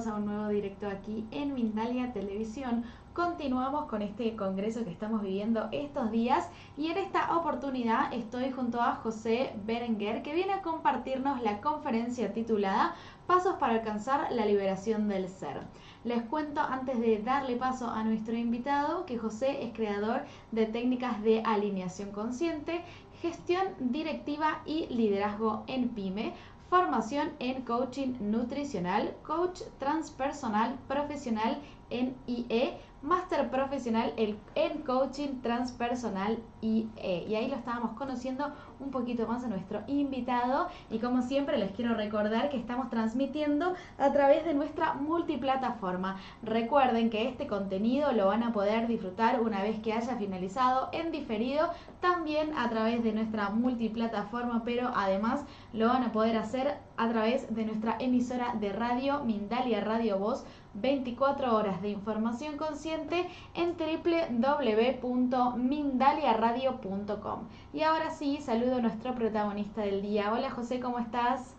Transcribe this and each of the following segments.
bienvenidos a un nuevo directo aquí en Mindalia Televisión. Continuamos con este congreso que estamos viviendo estos días y en esta oportunidad estoy junto a José Berenguer, que viene a compartirnos la conferencia titulada Pasos para alcanzar la liberación del ser. Les cuento antes de darle paso a nuestro invitado que José es creador de técnicas de alineación consciente, gestión directiva y liderazgo en PYME, formación en coaching nutricional, coach transpersonal profesional en IE, máster profesional en coaching transpersonal IE. Y ahí lo estábamos conociendo un poquito más a nuestro invitado. Y como siempre les quiero recordar que estamos transmitiendo a través de nuestra multiplataforma. Recuerden que este contenido lo van a poder disfrutar una vez que haya finalizado en diferido, también a través de nuestra multiplataforma, pero además lo van a poder hacer a través de nuestra emisora de radio Mindalia Radio Voz, 24 horas de información consciente en www.mindaliaradio.com. Y ahora sí, saludo a nuestro protagonista del día. Hola José, ¿cómo estás?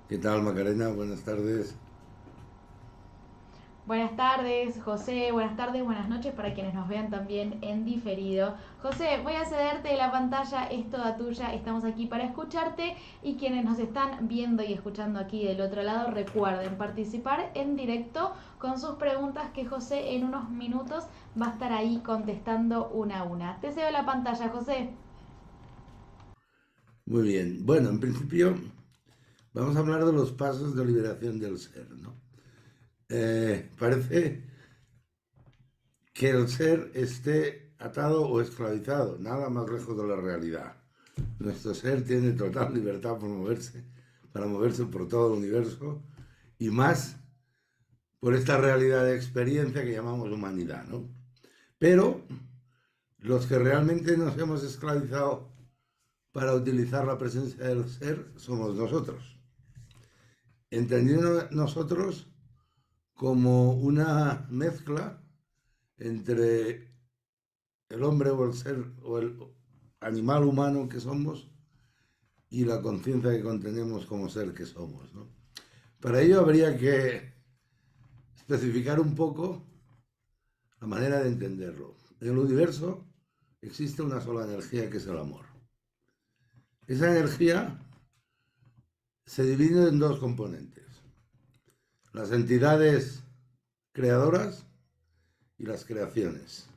¿Qué tal, Macarena? Buenas tardes. Buenas tardes, José. Buenas tardes, buenas noches para quienes nos vean también en diferido. José, voy a cederte la pantalla, es toda tuya. Estamos aquí para escucharte y quienes nos están viendo y escuchando aquí del otro lado, recuerden participar en directo con sus preguntas que José en unos minutos va a estar ahí contestando una a una. Te cedo la pantalla, José. Muy bien. Bueno, en principio vamos a hablar de los pasos de liberación del ser, ¿no? Parece que el ser esté atado o esclavizado, nada más lejos de la realidad. Nuestro ser tiene total libertad para moverse por todo el universo y más por esta realidad de experiencia que llamamos humanidad, ¿no? Pero los que realmente nos hemos esclavizado para utilizar la presencia del ser somos nosotros. Entendiendo nosotros como una mezcla entre el hombre o el ser o el animal humano que somos y la conciencia que contenemos como ser que somos, ¿no? Para ello habría que especificar un poco la manera de entenderlo. En el universo existe una sola energía que es el amor. Esa energía se divide en dos componentes: las entidades creadoras y las creaciones.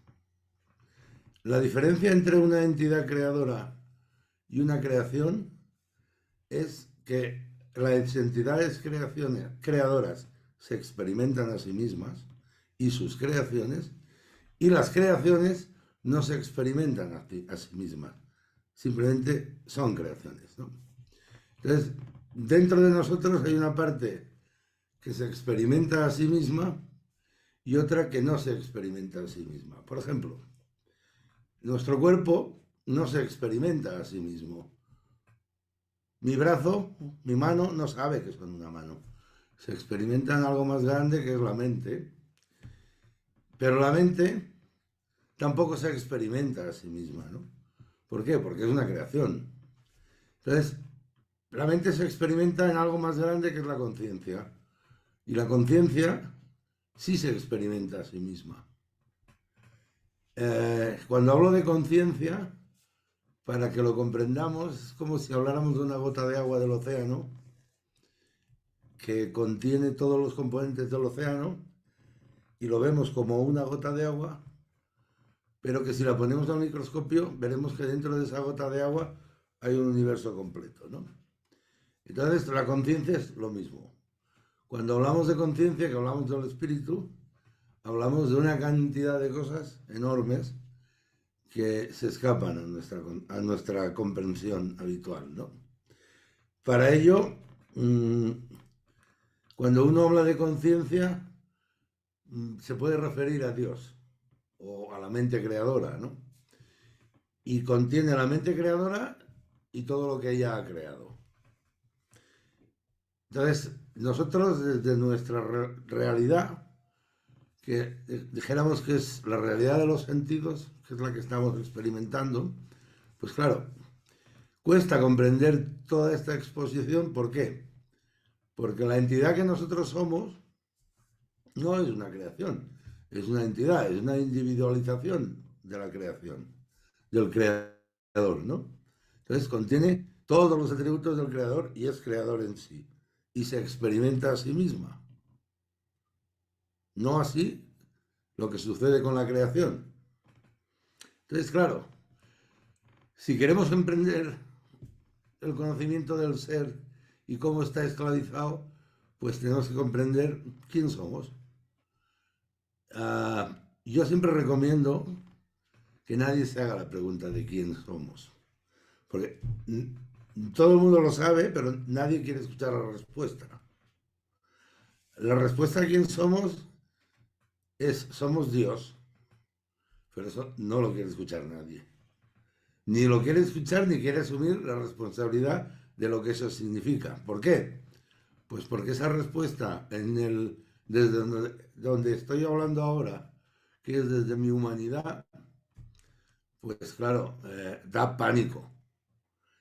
La diferencia entre una entidad creadora y una creación es que las entidades creadoras se experimentan a sí mismas y sus creaciones, y las creaciones no se experimentan a sí mismas, simplemente son creaciones, ¿no? Entonces, dentro de nosotros hay una parte que se experimenta a sí misma y otra que no se experimenta a sí misma. Por ejemplo, nuestro cuerpo no se experimenta a sí mismo. Mi brazo, mi mano, no sabe que son una mano. Se experimenta en algo más grande que es la mente. Pero la mente tampoco se experimenta a sí misma, ¿no? ¿Por qué? Porque es una creación. Entonces, la mente se experimenta en algo más grande que es la conciencia. Y la conciencia sí se experimenta a sí misma. Cuando hablo de conciencia, para que lo comprendamos, es como si habláramos de una gota de agua del océano que contiene todos los componentes del océano y lo vemos como una gota de agua, pero que si la ponemos al microscopio veremos que dentro de esa gota de agua hay un universo completo, ¿no? Entonces la conciencia es lo mismo. Cuando hablamos de conciencia, que hablamos del espíritu, hablamos de una cantidad de cosas enormes que se escapan a nuestra comprensión habitual, ¿no? Para ello, cuando uno habla de conciencia, se puede referir a Dios o a la mente creadora, ¿no? Y contiene la mente creadora y todo lo que ella ha creado. Entonces, nosotros desde nuestra realidad, que dijéramos que es la realidad de los sentidos, que es la que estamos experimentando, pues claro, cuesta comprender toda esta exposición. ¿Por qué? porque la entidad que nosotros somos no es una creación, es una entidad, es una individualización de la creación, del creador, ¿no? Entonces contiene todos los atributos del creador y es creador en sí, y se experimenta a sí misma. No así lo que sucede con la creación. Entonces, claro, si queremos emprender el conocimiento del ser y cómo está esclavizado, pues tenemos que comprender quién somos. Yo siempre recomiendo que nadie se haga la pregunta de quién somos, porque todo el mundo lo sabe, pero nadie quiere escuchar la respuesta. La respuesta a quién somos es somos Dios, pero eso no lo quiere escuchar nadie. Ni lo quiere escuchar ni quiere asumir la responsabilidad de lo que eso significa. ¿Por qué? Pues porque esa respuesta desde donde estoy hablando ahora, que es desde mi humanidad, pues claro, da pánico.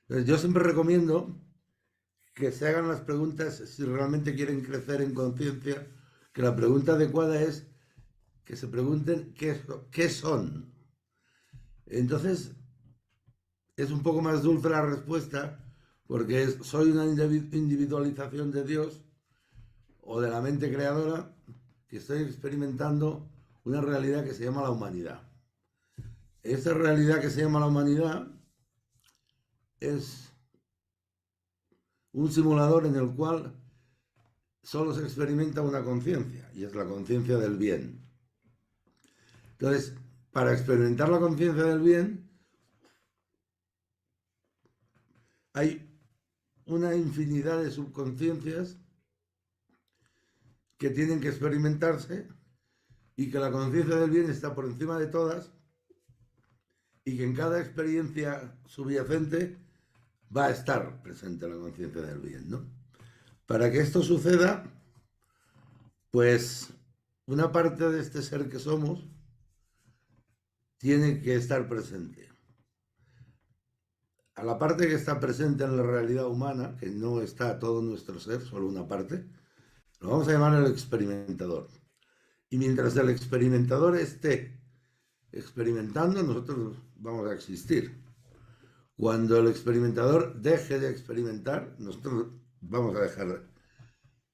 Entonces, yo siempre recomiendo que se hagan las preguntas si realmente quieren crecer en conciencia, que la pregunta adecuada es que se pregunten qué son. Entonces, es un poco más dulce la respuesta porque soy una individualización de Dios o de la mente creadora que estoy experimentando una realidad que se llama la humanidad. Esa realidad que se llama la humanidad es un simulador en el cual solo se experimenta una conciencia y es la conciencia del bien. Entonces, para experimentar la conciencia del bien hay una infinidad de subconsciencias que tienen que experimentarse y que la conciencia del bien está por encima de todas y que en cada experiencia subyacente va a estar presente la conciencia del bien, ¿no? Para que esto suceda, pues una parte de este ser que somos tiene que estar presente. A la parte que está presente en la realidad humana, que no está todo nuestro ser, solo una parte, lo vamos a llamar el experimentador. Y mientras el experimentador esté experimentando, nosotros vamos a existir. Cuando el experimentador deje de experimentar, nosotros vamos a dejar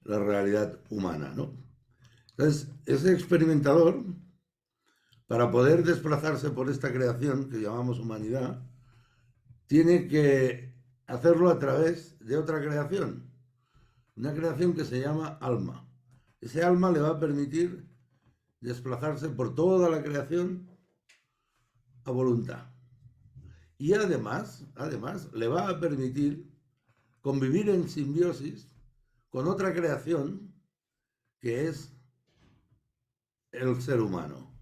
la realidad humana, ¿no? Entonces, ese experimentador, para poder desplazarse por esta creación que llamamos humanidad, tiene que hacerlo a través de otra creación, una creación que se llama alma. Ese alma le va a permitir desplazarse por toda la creación a voluntad. Y además le va a permitir convivir en simbiosis con otra creación que es el ser humano,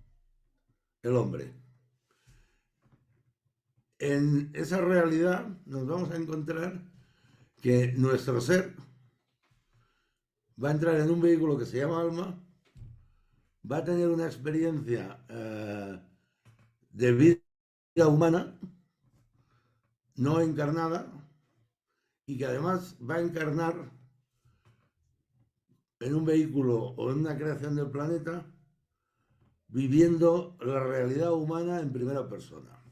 el hombre. En esa realidad nos vamos a encontrar que nuestro ser va a entrar en un vehículo que se llama alma, va a tener una experiencia de vida humana no encarnada y que además va a encarnar en un vehículo o en una creación del planeta viviendo la realidad humana en primera persona.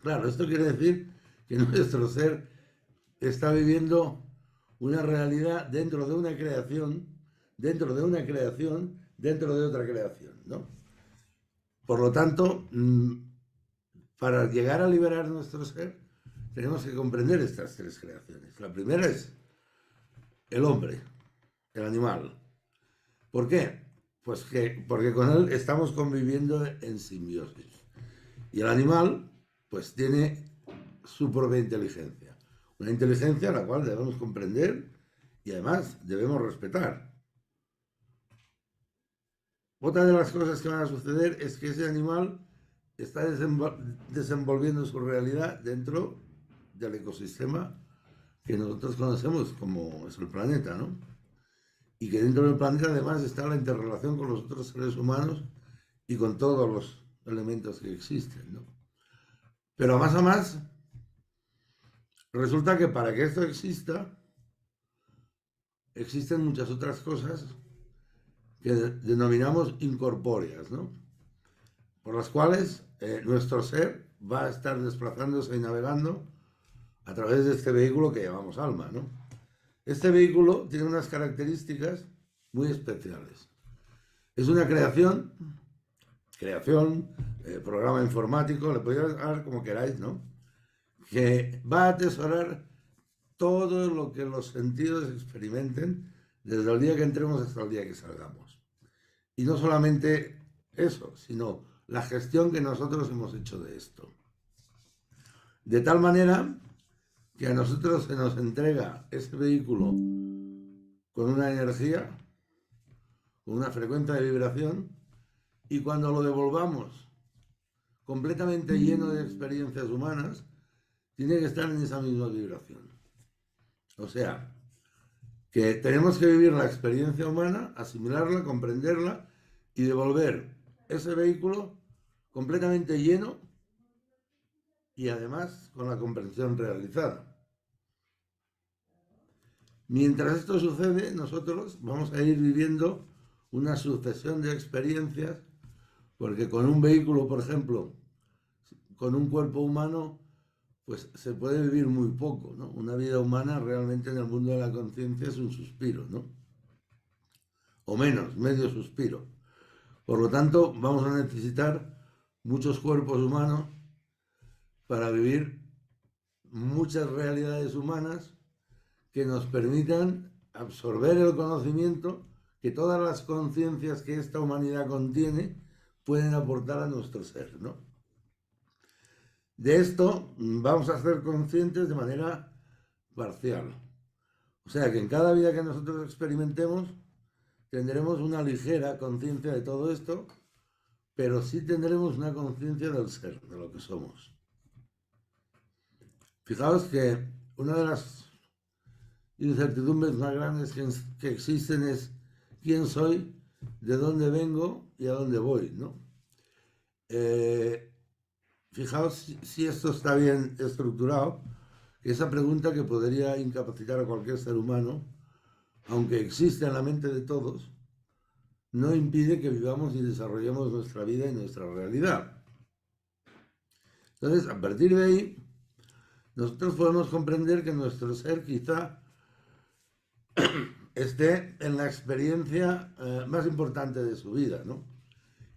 Claro, esto quiere decir que nuestro ser está viviendo una realidad dentro de una creación, dentro de una creación, dentro de otra creación, ¿no? Por lo tanto, para llegar a liberar nuestro ser, tenemos que comprender estas tres creaciones. La primera es el hombre, el animal. ¿Por qué? Pues porque con él estamos conviviendo en simbiosis. Y el animal, pues tiene su propia inteligencia. Una inteligencia a la cual debemos comprender y además debemos respetar. Otra de las cosas que van a suceder es que ese animal está desenvolviendo su realidad dentro del ecosistema que nosotros conocemos como es el planeta, ¿no? Y que dentro del planeta además está la interrelación con los otros seres humanos y con todos los elementos que existen, ¿no? Pero más a más, resulta que para que esto exista, existen muchas otras cosas que denominamos incorpóreas, ¿no? Por las cuales nuestro ser va a estar desplazándose y navegando a través de este vehículo que llamamos alma, ¿no? Este vehículo tiene unas características muy especiales. Es una creación, programa informático, le podéis llamar como queráis, ¿no? Que va a atesorar todo lo que los sentidos experimenten desde el día que entremos hasta el día que salgamos. Y no solamente eso, sino la gestión que nosotros hemos hecho de esto. De tal manera que a nosotros se nos entrega ese vehículo con una energía, con una frecuencia de vibración, y cuando lo devolvamos completamente lleno de experiencias humanas, tiene que estar en esa misma vibración. O sea, que tenemos que vivir la experiencia humana, asimilarla, comprenderla y devolver ese vehículo completamente lleno y además con la comprensión realizada. Mientras esto sucede, nosotros vamos a ir viviendo una sucesión de experiencias, porque con un vehículo, por ejemplo, con un cuerpo humano, pues se puede vivir muy poco, ¿no? Una vida humana realmente en el mundo de la conciencia es un suspiro, ¿no? O menos, medio suspiro. Por lo tanto, vamos a necesitar muchos cuerpos humanos para vivir muchas realidades humanas que nos permitan absorber el conocimiento que todas las conciencias que esta humanidad contiene pueden aportar a nuestro ser, ¿no? De esto vamos a ser conscientes de manera parcial. O sea que en cada vida que nosotros experimentemos tendremos una ligera conciencia de todo esto, pero sí tendremos una conciencia del ser, de lo que somos. Fijaos que una de las incertidumbres más grandes que existen es quién soy, de dónde vengo y a dónde voy, ¿no? Fijaos si esto está bien estructurado, que esa pregunta que podría incapacitar a cualquier ser humano, aunque existe en la mente de todos, no impide que vivamos y desarrollemos nuestra vida y nuestra realidad. Entonces, a partir de ahí, nosotros podemos comprender que nuestro ser quizá esté en la experiencia más importante de su vida, ¿no?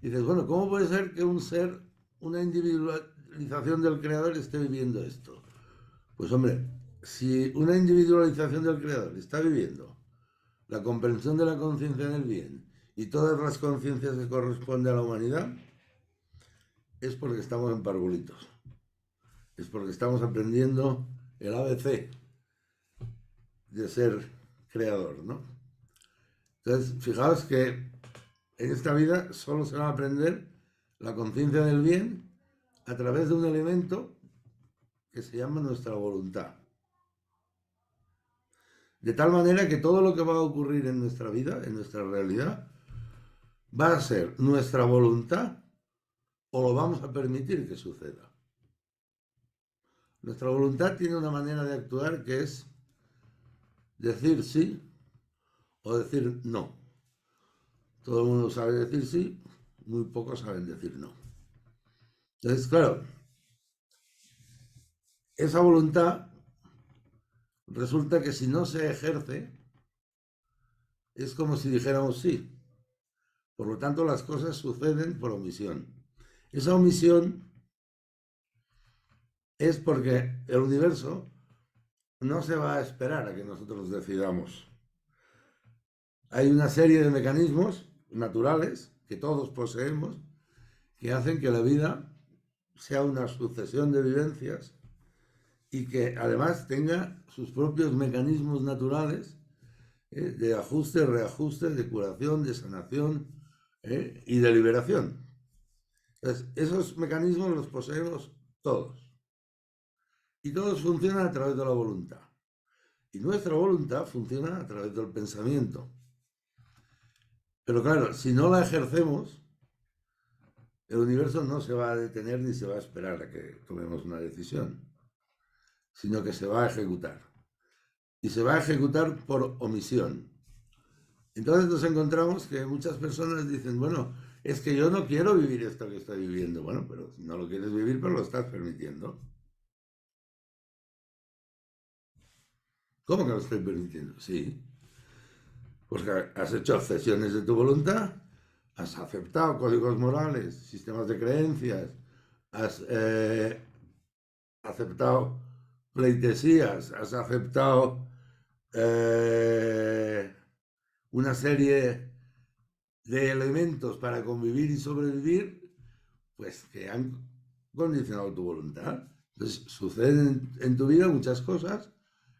Y dices, bueno, ¿cómo puede ser que un ser, una individualización del creador esté viviendo esto? Pues hombre, si una individualización del creador está viviendo la comprensión de la conciencia en el bien y todas las conciencias que corresponden a la humanidad, es porque estamos en parvulitos. Es porque estamos aprendiendo el ABC de ser creador, ¿no? Entonces, fijaos que en esta vida solo se va a aprender la conciencia del bien a través de un elemento que se llama nuestra voluntad. De tal manera que todo lo que va a ocurrir en nuestra vida, en nuestra realidad, va a ser nuestra voluntad o lo vamos a permitir que suceda. Nuestra voluntad tiene una manera de actuar que es decir sí o decir no. Todo el mundo sabe decir sí, muy pocos saben decir no. Entonces, claro, esa voluntad resulta que si no se ejerce, es como si dijéramos sí. Por lo tanto, las cosas suceden por omisión. Esa omisión es porque el universo no se va a esperar a que nosotros decidamos. Hay una serie de mecanismos naturales que todos poseemos que hacen que la vida sea una sucesión de vivencias y que además tenga sus propios mecanismos naturales de ajuste, reajuste, de curación, de sanación y de liberación. Entonces, esos mecanismos los poseemos todos. Y todos funcionan a través de la voluntad. Y nuestra voluntad funciona a través del pensamiento. Pero claro, si no la ejercemos, el universo no se va a detener ni se va a esperar a que tomemos una decisión, sino que se va a ejecutar. y se va a ejecutar por omisión. Entonces nos encontramos que muchas personas dicen, bueno, es que yo no quiero vivir esto que estoy viviendo. Bueno, pero no lo quieres vivir, pero lo estás permitiendo. ¿Cómo que lo estoy permitiendo? Sí, porque has hecho accesiones de tu voluntad, has aceptado códigos morales, sistemas de creencias, has aceptado pleitesías, has aceptado eh, una serie de elementos para convivir y sobrevivir, pues que han condicionado tu voluntad. Entonces suceden en tu vida muchas cosas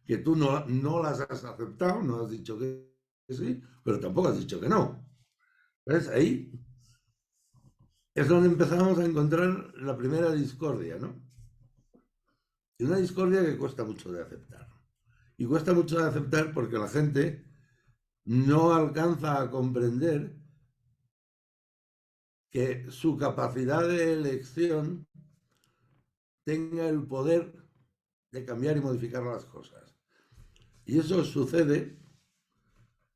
que tú no las has aceptado, no has dicho que sí, pero tampoco has dicho que no. ¿Ves? Ahí es donde empezamos a encontrar la primera discordia, ¿no? Y una discordia que cuesta mucho de aceptar. Y cuesta mucho de aceptar porque la gente no alcanza a comprender que su capacidad de elección tenga el poder de cambiar y modificar las cosas. Y eso sucede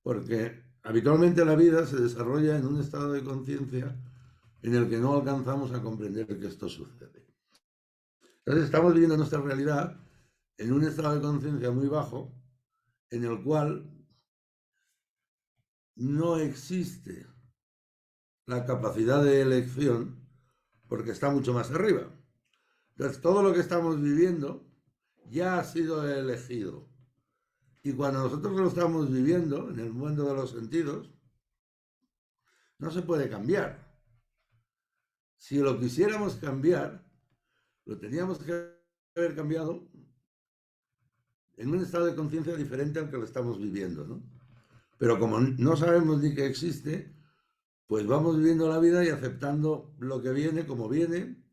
porque habitualmente la vida se desarrolla en un estado de conciencia en el que no alcanzamos a comprender que esto sucede. Entonces estamos viviendo nuestra realidad en un estado de conciencia muy bajo, en el cual no existe la capacidad de elección porque está mucho más arriba. Entonces todo lo que estamos viviendo ya ha sido elegido. Y cuando nosotros lo estamos viviendo en el mundo de los sentidos, no se puede cambiar. Si lo quisiéramos cambiar, lo teníamos que haber cambiado en un estado de conciencia diferente al que lo estamos viviendo, ¿no? Pero como no sabemos ni que existe, pues vamos viviendo la vida y aceptando lo que viene como viene,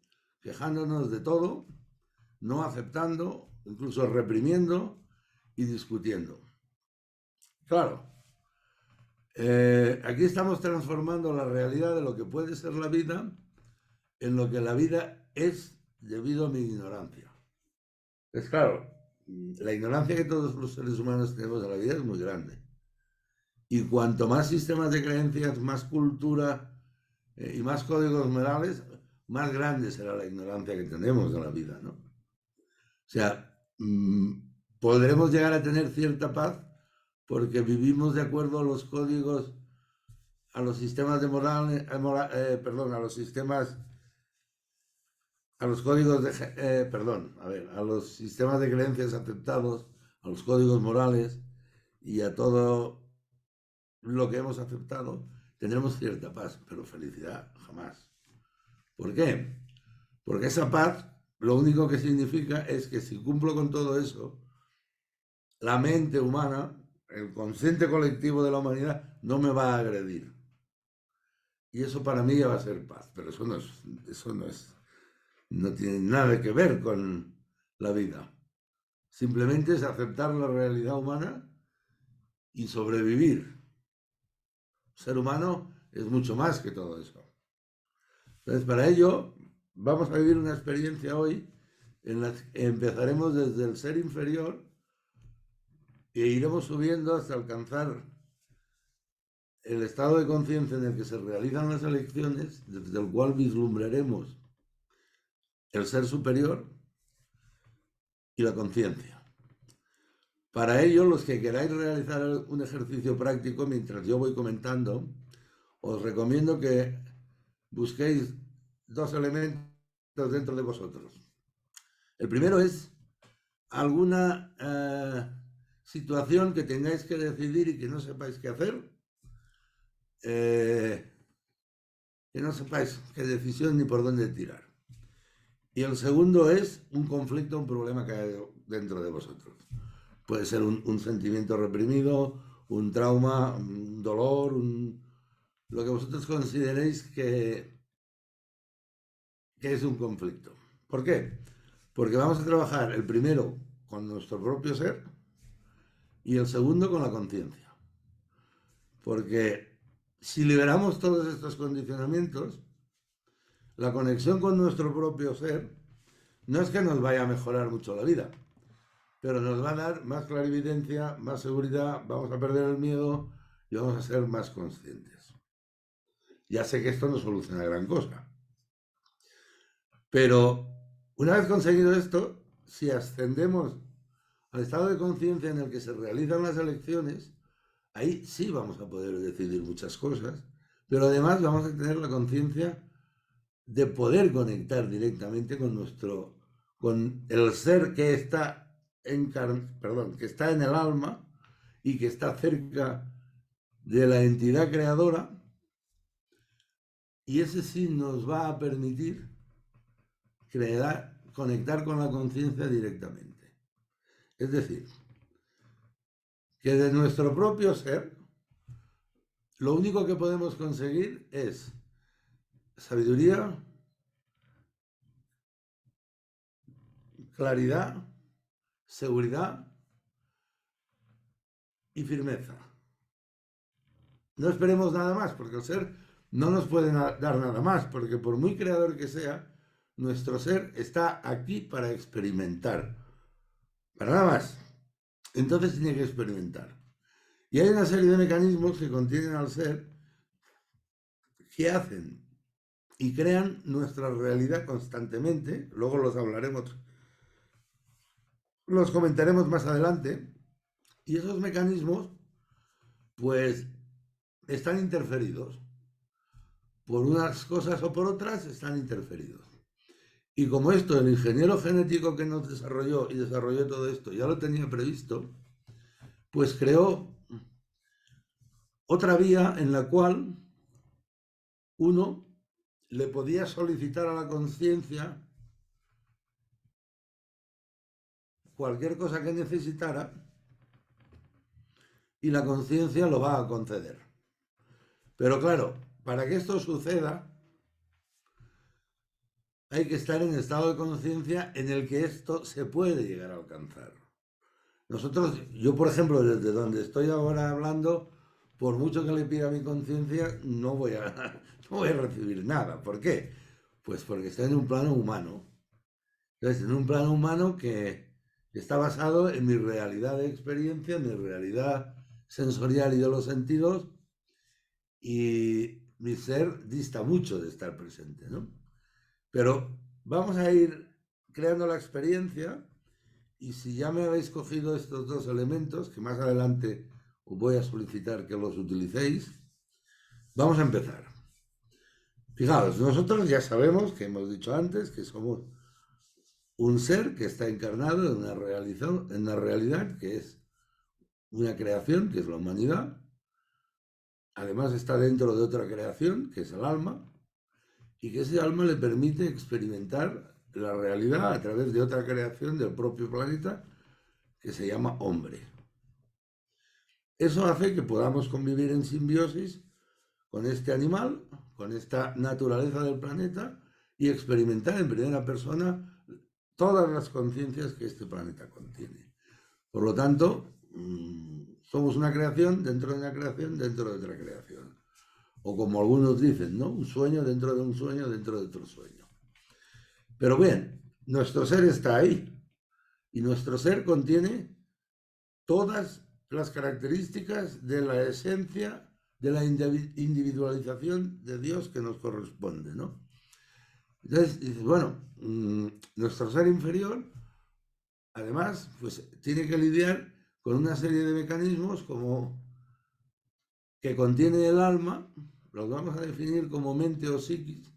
quejándonos de todo, no aceptando, incluso reprimiendo y discutiendo. Claro, aquí estamos transformando la realidad de lo que puede ser la vida en lo que la vida es debido a mi ignorancia. Es claro, la ignorancia que todos los seres humanos tenemos de la vida es muy grande. Y cuanto más sistemas de creencias, más cultura y más códigos morales, más grande será la ignorancia que tenemos de la vida, ¿no? O sea, podremos llegar a tener cierta paz porque vivimos de acuerdo a los códigos, a los sistemas de perdón, a los sistemas, a los códigos de, perdón, a ver, a los sistemas de creencias aceptados, a los códigos morales y a todo lo que hemos aceptado, tendremos cierta paz, pero felicidad jamás. ¿Por qué? Porque esa paz lo único que significa es que si cumplo con todo eso, la mente humana, el consciente colectivo de la humanidad, no me va a agredir. Y eso para mí ya va a ser paz, pero no tiene nada que ver con la vida. Simplemente es aceptar la realidad humana y sobrevivir. Ser humano es mucho más que todo eso. Entonces, para ello, vamos a vivir una experiencia hoy en la que empezaremos desde el ser inferior e iremos subiendo hasta alcanzar el estado de conciencia en el que se realizan las elecciones, desde el cual vislumbraremos el ser superior y la conciencia. Para ello, los que queráis realizar un ejercicio práctico, mientras yo voy comentando, os recomiendo que busquéis dos elementos dentro de vosotros. El primero es alguna situación que tengáis que decidir y que no sepáis qué hacer, que no sepáis qué decisión ni por dónde tirar. Y el segundo es un conflicto, un problema que hay dentro de vosotros. Puede ser un sentimiento reprimido, un trauma, un dolor, lo que vosotros consideréis que es un conflicto. ¿Por qué? Porque vamos a trabajar el primero con nuestro propio ser y el segundo con la conciencia. Porque si liberamos todos estos condicionamientos, la conexión con nuestro propio ser no es que nos vaya a mejorar mucho la vida, pero nos va a dar más clarividencia, más seguridad, vamos a perder el miedo y vamos a ser más conscientes. Ya sé que esto no soluciona gran cosa, pero una vez conseguido esto, si ascendemos al estado de conciencia en el que se realizan las elecciones, ahí sí vamos a poder decidir muchas cosas, pero además vamos a tener la conciencia de poder conectar directamente con el ser que está que está en el alma y que está cerca de la entidad creadora, y ese sí nos va a permitir conectar con la conciencia directamente. Es decir, que de nuestro propio ser, lo único que podemos conseguir es sabiduría, claridad, seguridad y firmeza. No esperemos nada más, porque el ser no nos puede dar nada más, porque por muy creador que sea, nuestro ser está aquí para experimentar, para nada más. Entonces tiene que experimentar. Y hay una serie de mecanismos que contienen al ser que hacen y crean nuestra realidad constantemente, luego los hablaremos, los comentaremos más adelante, y esos mecanismos pues están interferidos. Por unas cosas o por otras están interferidos. Y como esto, el ingeniero genético que nos desarrolló y desarrolló todo esto ya lo tenía previsto, pues creó otra vía en la cual uno le podía solicitar a la conciencia cualquier cosa que necesitara y la conciencia lo va a conceder. Pero claro, para que esto suceda, hay que estar en estado de conciencia en el que esto se puede llegar a alcanzar. Yo por ejemplo, desde donde estoy ahora hablando, por mucho que le pida a mi conciencia, no voy a recibir nada. ¿Por qué? Pues porque estoy en un plano humano. Entonces, en un plano humano que está basado en mi realidad de experiencia, en mi realidad sensorial y de los sentidos, y mi ser dista mucho de estar presente, ¿no? Pero vamos a ir creando la experiencia, y si ya me habéis cogido estos dos elementos, que más adelante os voy a solicitar que los utilicéis, vamos a empezar. Fijaos, nosotros ya sabemos, que hemos dicho antes, que somos un ser que está encarnado en una realidad que es una creación, que es la humanidad. Además está dentro de otra creación, que es el alma, y que ese alma le permite experimentar la realidad a través de otra creación del propio planeta que se llama hombre. Eso hace que podamos convivir en simbiosis con este animal, con esta naturaleza del planeta, y experimentar en primera persona todas las conciencias que este planeta contiene. Por lo tanto, somos una creación dentro de una creación dentro de otra creación. O como algunos dicen, ¿no? Un sueño dentro de un sueño dentro de otro sueño. Pero bien, nuestro ser está ahí. Y nuestro ser contiene todas las características de la esencia de la individualización de Dios que nos corresponde, ¿no? Entonces, dices, bueno, nuestro ser inferior, además, pues tiene que lidiar con una serie de mecanismos como que contiene el alma, los vamos a definir como mente o psiquis,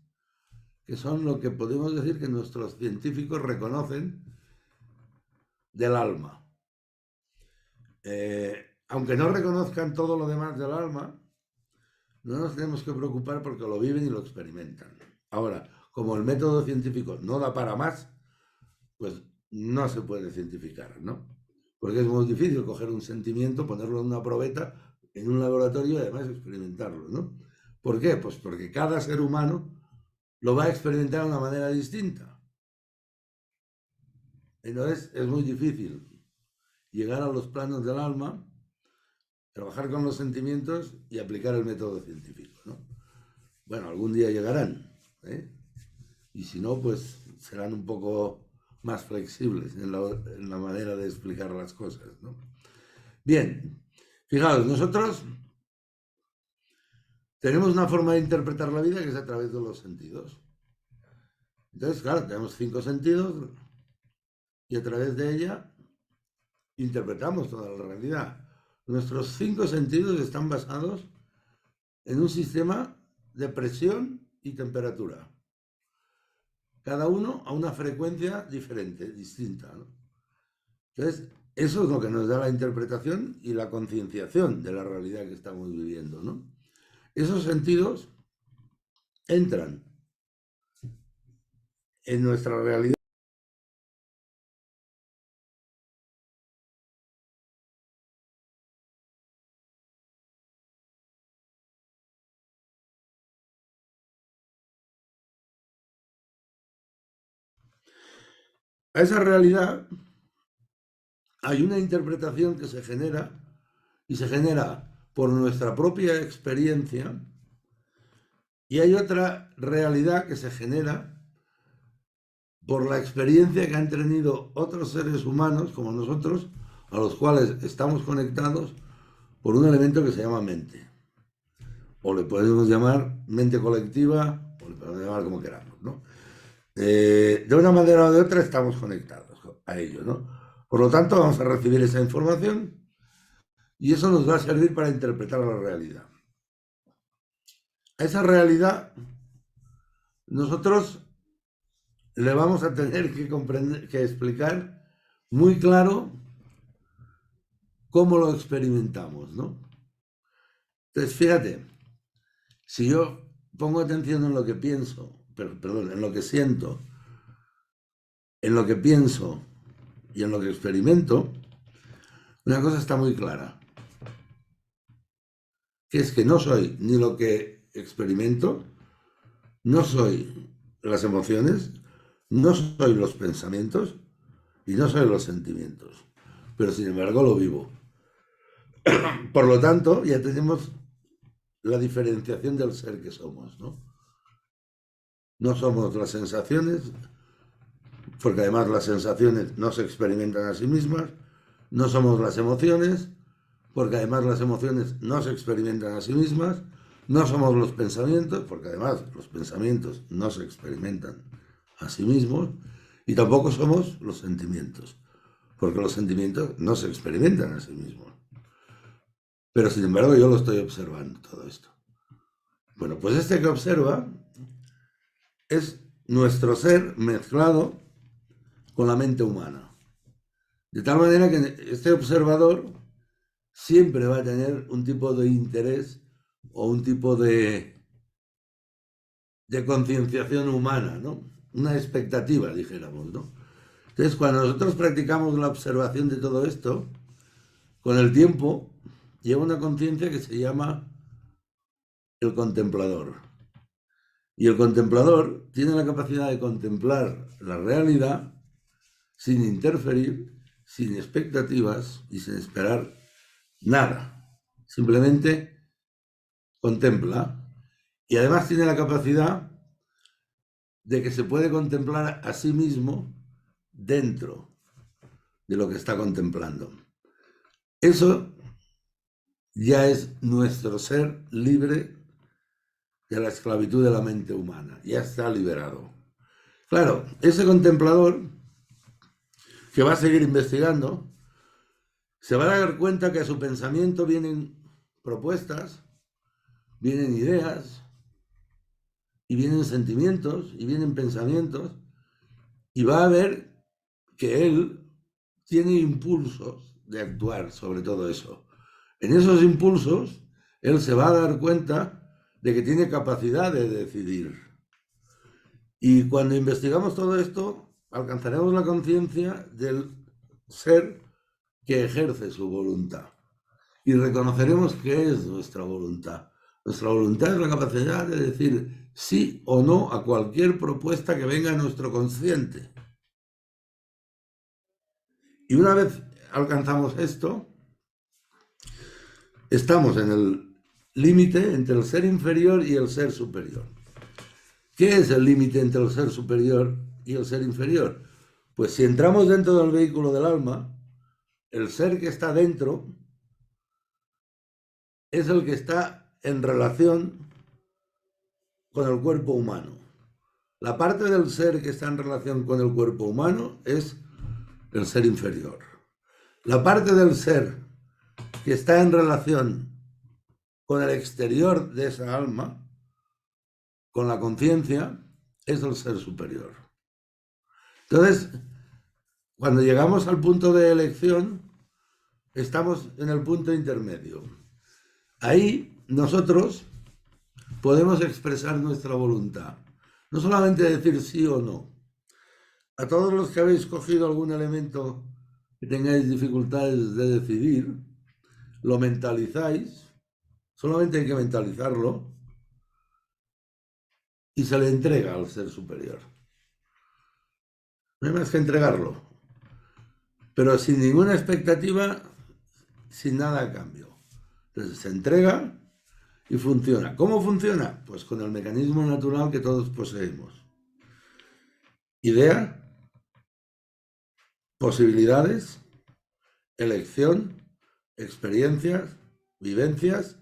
que son lo que podemos decir que nuestros científicos reconocen del alma. Aunque no reconozcan todo lo demás del alma, no nos tenemos que preocupar porque lo viven y lo experimentan. Ahora, como el método científico no da para más, pues no se puede cientificar, ¿no? Porque es muy difícil coger un sentimiento, ponerlo en una probeta, en un laboratorio y además experimentarlo, ¿no? ¿Por qué? Pues porque cada ser humano lo va a experimentar de una manera distinta. Entonces es muy difícil llegar a los planos del alma, trabajar con los sentimientos y aplicar el método científico, ¿no? Bueno, algún día llegarán, ¿eh? Y si no, pues serán un poco más flexibles en la manera de explicar las cosas, ¿no? Bien, fijaos, nosotros tenemos una forma de interpretar la vida que es a través de los sentidos. Entonces, claro, tenemos 5 sentidos y a través de ella interpretamos toda la realidad. Nuestros 5 sentidos están basados en un sistema de presión y temperatura. Cada uno a una frecuencia diferente, distinta, ¿no? Entonces, eso es lo que nos da la interpretación y la concienciación de la realidad que estamos viviendo, ¿no? Esos sentidos entran en nuestra realidad. A esa realidad hay una interpretación que se genera y se genera por nuestra propia experiencia, y hay otra realidad que se genera por la experiencia que han tenido otros seres humanos como nosotros, a los cuales estamos conectados por un elemento que se llama mente. O le podemos llamar mente colectiva, o le podemos llamar como queramos, ¿no? De una manera o de otra estamos conectados a ello, ¿no? Por lo tanto, vamos a recibir esa información y eso nos va a servir para interpretar la realidad. A esa realidad nosotros le vamos a tener que explicar muy claro cómo lo experimentamos, ¿no? Entonces, fíjate, si yo pongo atención en lo que pienso, perdón, en lo que siento, en lo que pienso y en lo que experimento, una cosa está muy clara, que es que no soy ni lo que experimento, no soy las emociones, no soy los pensamientos y no soy los sentimientos, pero sin embargo lo vivo. Por lo tanto, ya tenemos la diferenciación del ser que somos, ¿no? No somos las sensaciones, porque además las sensaciones no se experimentan a sí mismas, no somos las emociones, porque además las emociones no se experimentan a sí mismas, no somos los pensamientos, porque además los pensamientos no se experimentan a sí mismos, y tampoco somos los sentimientos, porque los sentimientos no se experimentan a sí mismos. Pero sin embargo yo lo estoy observando todo esto. Bueno, pues este que observa es nuestro ser mezclado con la mente humana. De tal manera que este observador siempre va a tener un tipo de interés o un tipo de concienciación humana, ¿no? Una expectativa, dijéramos, ¿no? Entonces, cuando nosotros practicamos la observación de todo esto, con el tiempo llega una conciencia que se llama el contemplador. Y el contemplador tiene la capacidad de contemplar la realidad sin interferir, sin expectativas y sin esperar nada. Simplemente contempla. Y además tiene la capacidad de que se puede contemplar a sí mismo dentro de lo que está contemplando. Eso ya es nuestro ser libre de la esclavitud de la mente humana. Ya está liberado. Claro, ese contemplador que va a seguir investigando se va a dar cuenta que a su pensamiento vienen propuestas, vienen ideas, y vienen sentimientos, y vienen pensamientos, y va a ver que él tiene impulsos de actuar sobre todo eso. En esos impulsos, él se va a dar cuenta de que tiene capacidad de decidir. Y cuando investigamos todo esto, alcanzaremos la conciencia del ser que ejerce su voluntad. Y reconoceremos qué es nuestra voluntad. Nuestra voluntad es la capacidad de decir sí o no a cualquier propuesta que venga a nuestro consciente. Y una vez alcanzamos esto, estamos en el límite entre el ser inferior y el ser superior. ¿Qué es el límite entre el ser superior y el ser inferior? Pues si entramos dentro del vehículo del alma, el ser que está dentro es el que está en relación con el cuerpo humano. La parte del ser que está en relación con el cuerpo humano es el ser inferior. La parte del ser que está en relación con el exterior de esa alma, con la conciencia, es el ser superior. Entonces, cuando llegamos al punto de elección, estamos en el punto intermedio. Ahí nosotros podemos expresar nuestra voluntad. No solamente decir sí o no. A todos los que habéis cogido algún elemento que tengáis dificultades de decidir, lo mentalizáis, solamente hay que mentalizarlo, y se le entrega al ser superior. No hay más que entregarlo, pero sin ninguna expectativa, sin nada a cambio. Entonces se entrega y funciona. ¿Cómo funciona? Pues con el mecanismo natural que todos poseemos. Idea, posibilidades, elección, experiencias, vivencias,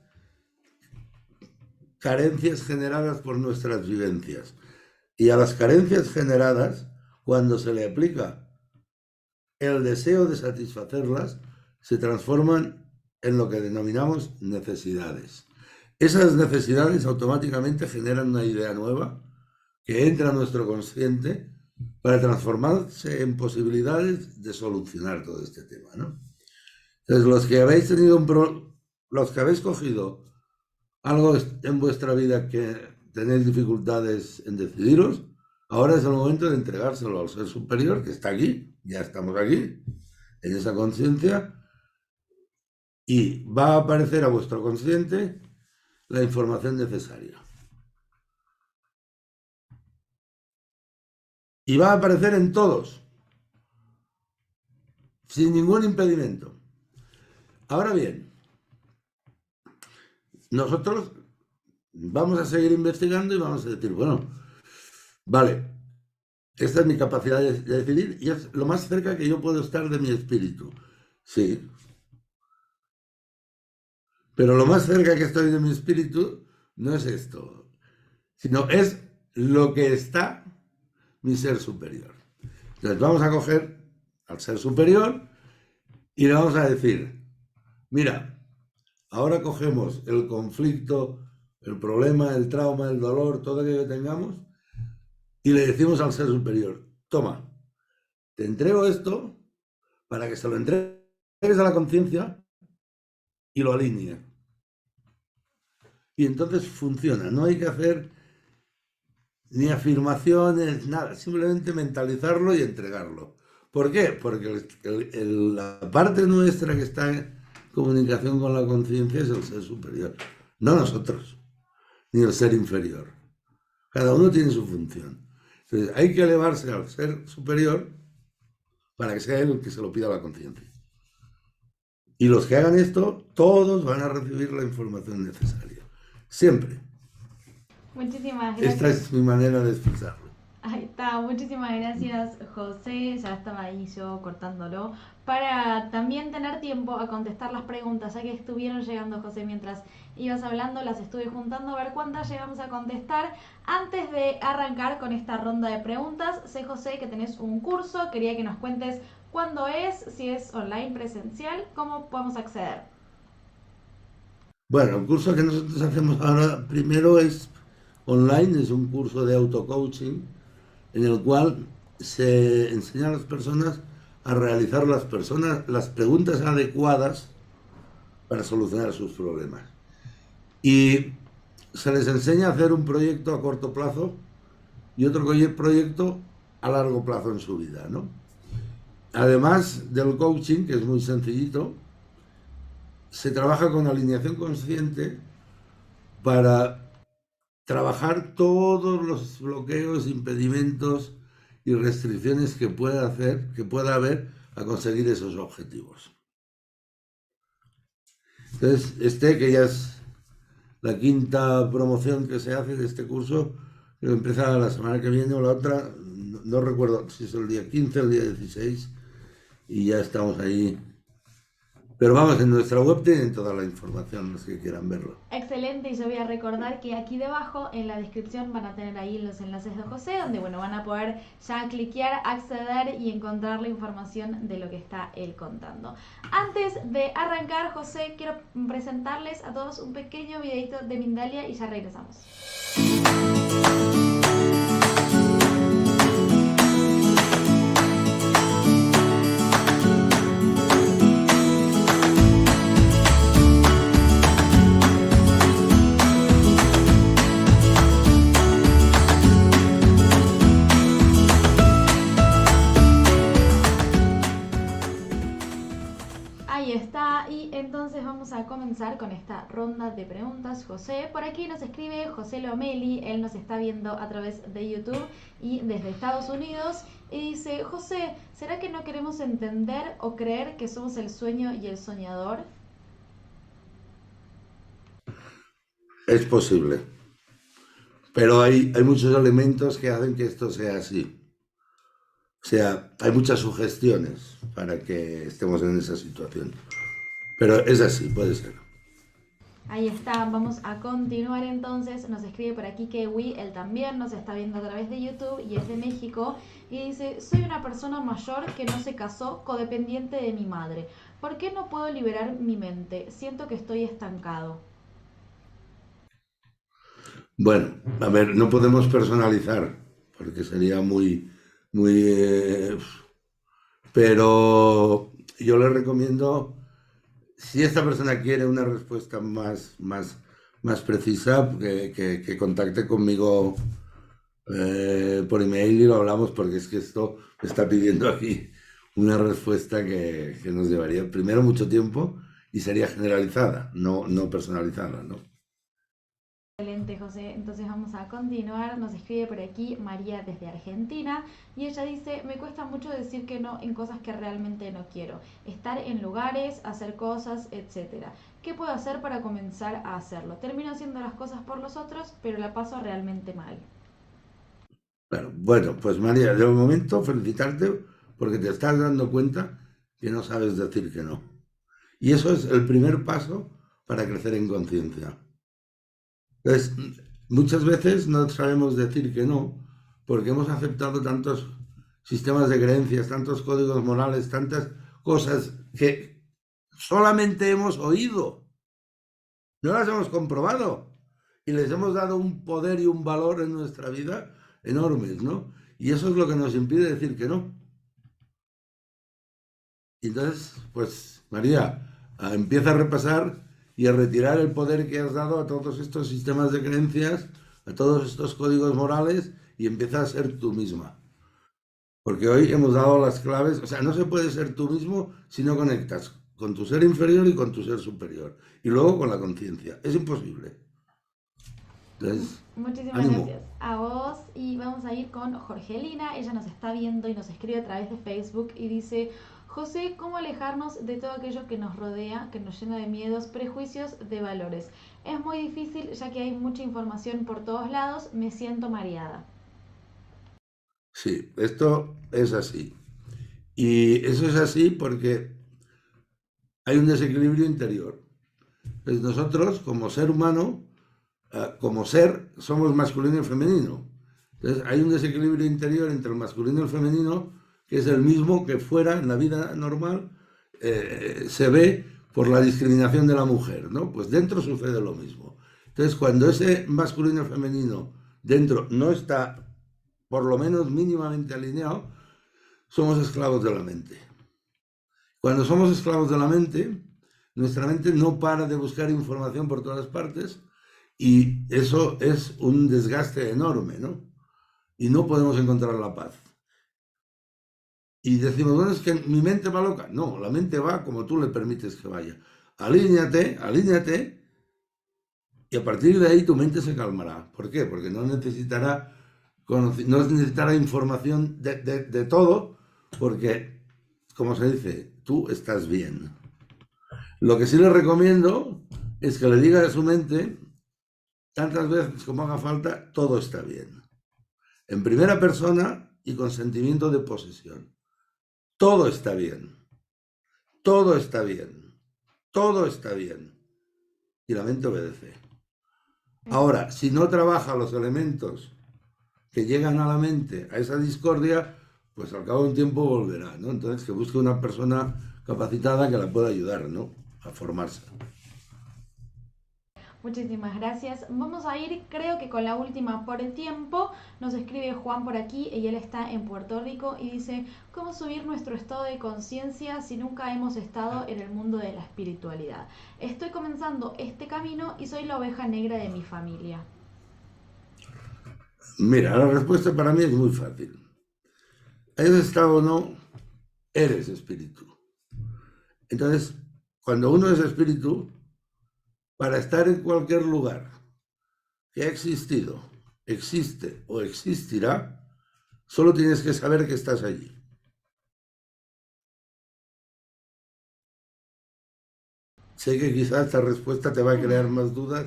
carencias generadas por nuestras vivencias. Y a las carencias generadas, cuando se le aplica el deseo de satisfacerlas, se transforman en lo que denominamos necesidades. Esas necesidades automáticamente generan una idea nueva que entra a nuestro consciente para transformarse en posibilidades de solucionar todo este tema, ¿no? Entonces, los que habéis cogido algo en vuestra vida que tenéis dificultades en decidiros, ahora es el momento de entregárselo al ser superior que está aquí, ya estamos aquí, en esa conciencia, y va a aparecer a vuestro consciente la información necesaria. Y va a aparecer en todos, sin ningún impedimento. Ahora bien, nosotros vamos a seguir investigando y vamos a decir, bueno, vale, esta es mi capacidad de decidir y es lo más cerca que yo puedo estar de mi espíritu. Sí. Pero lo más cerca que estoy de mi espíritu no es esto, sino es lo que está mi ser superior. Entonces vamos a coger al ser superior y le vamos a decir, mira, ahora cogemos el conflicto, el problema, el trauma, el dolor, todo aquello que tengamos, y le decimos al ser superior, toma, te entrego esto para que se lo entregues a la conciencia y lo alinee. Y entonces funciona, no hay que hacer ni afirmaciones, nada, simplemente mentalizarlo y entregarlo. ¿Por qué? Porque la parte nuestra que está en comunicación con la conciencia es el ser superior, no nosotros, ni el ser inferior. Cada uno tiene su función. Entonces hay que elevarse al ser superior para que sea él el que se lo pida a la conciencia. Y los que hagan esto, todos van a recibir la información necesaria. Siempre. Muchísimas gracias. Esta es mi manera de expresarlo. Ahí está, muchísimas gracias José, ya estaba ahí yo cortándolo, para también tener tiempo a contestar las preguntas, ya que estuvieron llegando José mientras ibas hablando, las estuve juntando a ver cuántas llegamos a contestar. Antes de arrancar con esta ronda de preguntas, sé José que tenés un curso, quería que nos cuentes cuándo es, si es online, presencial, cómo podemos acceder. Bueno, el curso que nosotros hacemos ahora primero es online, es un curso de auto-coaching en el cual se enseña a las personas a realizar las preguntas adecuadas para solucionar sus problemas. Y se les enseña a hacer un proyecto a corto plazo y otro proyecto a largo plazo en su vida, ¿no? Además del coaching, que es muy sencillito, se trabaja con alineación consciente para trabajar todos los bloqueos, impedimentos y restricciones que pueda haber a conseguir esos objetivos. Entonces, que ya es la quinta promoción que se hace de este curso, que empieza la semana que viene o la otra, no recuerdo si es el día 15 o el día 16, y ya estamos ahí. Pero vamos, en nuestra web tienen toda la información, los que quieran verlo. Excelente, y yo voy a recordar que aquí debajo en la descripción van a tener ahí los enlaces de José, donde bueno, van a poder ya cliquear, acceder y encontrar la información de lo que está él contando. Antes de arrancar, José, quiero presentarles a todos un pequeño videito de Mindalia y ya regresamos. Ahí está, y entonces vamos a comenzar con esta ronda de preguntas. José, por aquí nos escribe José Lomeli, él nos está viendo a través de YouTube y desde Estados Unidos, y dice: José, ¿será que no queremos entender o creer que somos el sueño y el soñador? Es posible, pero hay muchos elementos que hacen que esto sea así. O sea, hay muchas sugestiones para que estemos en esa situación. Pero es así, puede ser. Ahí está, vamos a continuar entonces. Nos escribe por aquí Kewi, él también nos está viendo a través de YouTube y es de México. Y dice: soy una persona mayor que no se casó, codependiente de mi madre. ¿Por qué no puedo liberar mi mente? Siento que estoy estancado. Bueno, a ver, no podemos personalizar, porque sería muy... pero yo le recomiendo, si esta persona quiere una respuesta más precisa, que contacte conmigo por email y lo hablamos, porque es que esto me está pidiendo aquí una respuesta que nos llevaría primero mucho tiempo y sería generalizada, no personalizada, ¿no? Excelente, José. Entonces vamos a continuar. Nos escribe por aquí María desde Argentina y ella dice: me cuesta mucho decir que no en cosas que realmente no quiero. Estar en lugares, hacer cosas, etcétera. ¿Qué puedo hacer para comenzar a hacerlo? Termino haciendo las cosas por los otros, pero la paso realmente mal. Bueno, pues María, de momento felicitarte porque te estás dando cuenta que no sabes decir que no. Y eso es el primer paso para crecer en conciencia. Entonces, muchas veces no sabemos decir que no porque hemos aceptado tantos sistemas de creencias, tantos códigos morales, tantas cosas que solamente hemos oído, no las hemos comprobado y les hemos dado un poder y un valor en nuestra vida enormes, ¿no? Y eso es lo que nos impide decir que no. Y entonces, pues, María, empieza a repasar y a retirar el poder que has dado a todos estos sistemas de creencias, a todos estos códigos morales, y empieza a ser tú misma. Porque hoy hemos dado las claves, o sea, no se puede ser tú mismo si no conectas con tu ser inferior y con tu ser superior. Y luego con la conciencia. Es imposible. Entonces, Muchísimas ánimo. gracias a vos, y vamos a ir con Jorgelina. Ella nos está viendo y nos escribe a través de Facebook y dice: José, ¿cómo alejarnos de todo aquello que nos rodea, que nos llena de miedos, prejuicios, de valores? Es muy difícil ya que hay mucha información por todos lados, me siento mareada. Sí, esto es así. Y eso es así porque hay un desequilibrio interior. Pues nosotros, como ser humano, como ser, somos masculino y femenino. Entonces, hay un desequilibrio interior entre el masculino y el femenino que es el mismo que fuera en la vida normal se ve por la discriminación de la mujer, ¿no? Pues dentro sucede lo mismo. Entonces, cuando ese masculino y femenino dentro no está por lo menos mínimamente alineado, somos esclavos de la mente. Cuando somos esclavos de la mente, nuestra mente no para de buscar información por todas partes y eso es un desgaste enorme, ¿no? Y no podemos encontrar la paz. Y decimos: bueno, es que mi mente va loca. No, la mente va como tú le permites que vaya. Alíñate, y a partir de ahí tu mente se calmará. ¿Por qué? Porque no necesitará información de todo, porque, como se dice, tú estás bien. Lo que sí le recomiendo es que le diga a su mente, tantas veces como haga falta, todo está bien. En primera persona, y con sentimiento de posesión. Todo está bien. Todo está bien. Todo está bien. Y la mente obedece. Ahora, si no trabaja los elementos que llegan a la mente, a esa discordia, pues al cabo de un tiempo volverá, ¿no? Entonces, que busque una persona capacitada que la pueda ayudar, ¿no? A formarse. Muchísimas gracias. Vamos a ir, creo que con la última por el tiempo. Nos escribe Juan por aquí y él está en Puerto Rico y dice: ¿cómo subir nuestro estado de conciencia si nunca hemos estado en el mundo de la espiritualidad? Estoy comenzando este camino y soy la oveja negra de mi familia. Mira, la respuesta para mí es muy fácil. Hayas estado o no, eres espíritu. Entonces, cuando uno es espíritu, para estar en cualquier lugar que ha existido, existe o existirá, solo tienes que saber que estás allí. Sé que quizás esta respuesta te va a crear más dudas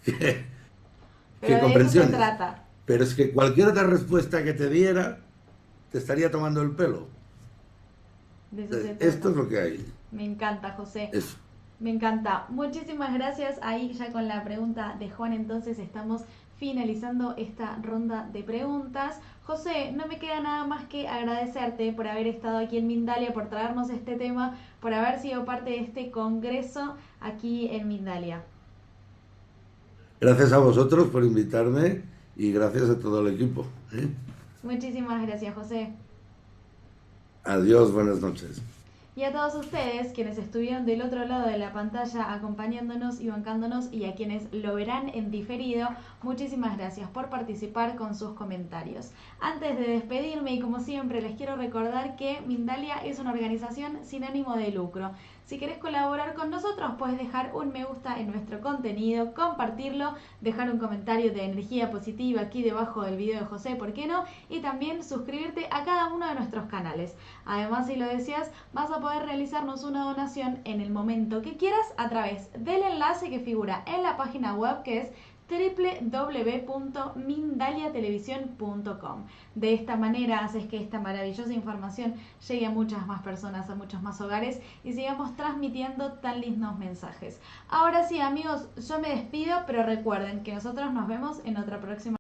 que comprensiones. Eso se trata. Pero es que cualquier otra respuesta que te diera te estaría tomando el pelo. De eso se Esto trata. es lo que hay. Me encanta, José. Eso. Me encanta. Muchísimas gracias. Ahí ya con la pregunta de Juan, entonces estamos finalizando esta ronda de preguntas. José, no me queda nada más que agradecerte por haber estado aquí en Mindalia, por traernos este tema, por haber sido parte de este congreso aquí en Mindalia. Gracias a vosotros por invitarme y gracias a todo el equipo. Muchísimas gracias, José. Adiós, buenas noches. Y a todos ustedes, quienes estuvieron del otro lado de la pantalla acompañándonos y bancándonos, y a quienes lo verán en diferido, muchísimas gracias por participar con sus comentarios. Antes de despedirme, y como siempre, les quiero recordar que Mindalia es una organización sin ánimo de lucro. Si querés colaborar con nosotros, puedes dejar un me gusta en nuestro contenido, compartirlo, dejar un comentario de energía positiva aquí debajo del video de José, ¿por qué no? Y también suscribirte a cada uno de nuestros canales. Además, si lo deseas, vas a poder realizarnos una donación en el momento que quieras a través del enlace que figura en la página web, que es www.mindaliatelevisión.com. De esta manera haces que esta maravillosa información llegue a muchas más personas, a muchos más hogares y sigamos transmitiendo tan lindos mensajes. Ahora sí, amigos, yo me despido, pero recuerden que nosotros nos vemos en otra próxima